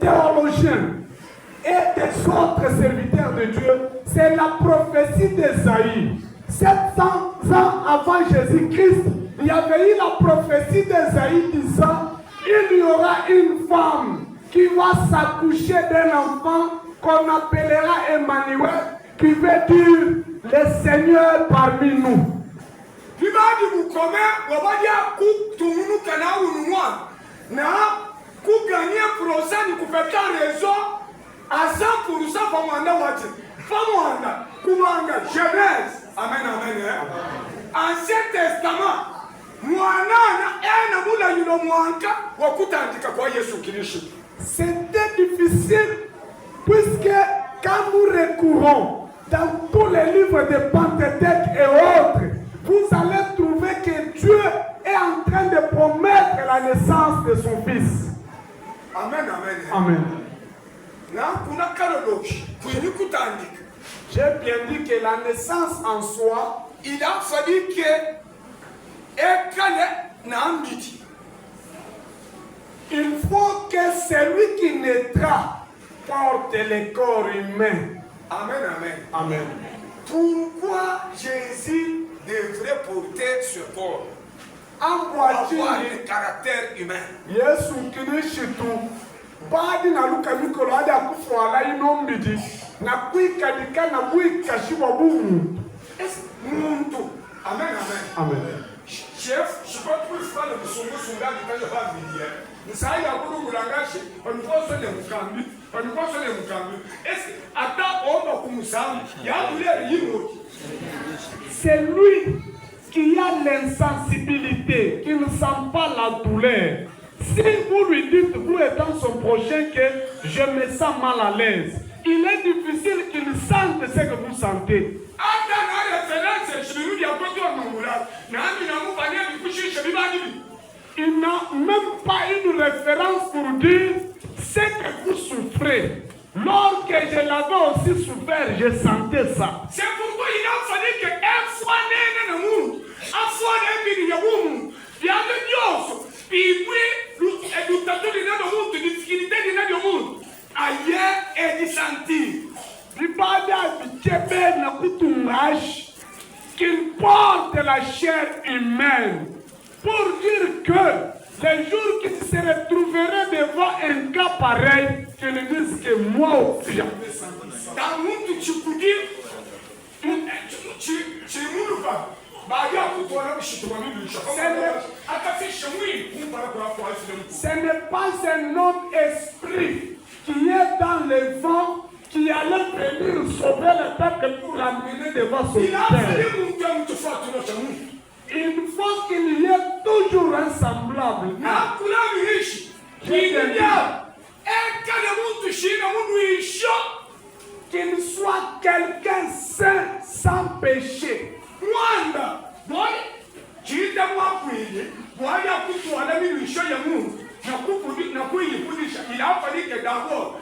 théologiens et des autres serviteurs de Dieu, c'est la prophétie d'Ésaïe. 700 ans avant Jésus-Christ, il y avait eu la prophétie d'Ésaïe disant il y aura une femme qui va s'accoucher d'un enfant qu'on appellera Emmanuel, qui veut dire le Seigneur parmi nous. Amen, amen. Ancien Testament, c'était difficile puisque quand nous recourons dans tous les livres de Pentecôte et autres, vous allez trouver que Dieu est en train de promettre la naissance de son fils. Amen, amen. Amen. J'ai bien dit que la naissance en soi, il a fallu que il faut que celui qui naîtra porte le corps humain. Amen, amen. Amen. Pourquoi Jésus devrait porter ce corps? Avoir le caractère humain. Yesu Kristo baadi na luka mikolo adi akufuala inombidi na kuikadika na kuikashiwa bumu. Muntu. Amen, amen. Amen. Chef, je crois que vous parlez de son mot quand je parle d'hier. Nous savons qu'il y a beaucoup de langage, on ne pense pas les Mukambi. Est-ce que, attends, on va comme ça, il y a un c'est lui qui a l'insensibilité, qui ne sent pas la douleur. Si vous lui dites, vous étant son prochain, que je me sens mal à l'aise, il est difficile qu'il sente ce que vous sentez. Il n'a même pas une référence pour dire ce que vous souffrez. Lorsque je l'avais aussi souffert, je sentais ça. C'est pourquoi il a fallu que un fois qu'il porte la chair humaine pour dire que les jours qu'il se retrouverait devant un cas pareil, qu'il dise que moi aussi. Ce n'est pas un autre esprit qui est dans le vent qui allait venir sauver le peuple pour l'amener devant son père. Il faut qu'il y ait toujours un semblable. Qu'il soit quelqu'un saint sans péché. Il a fallu que d'abord,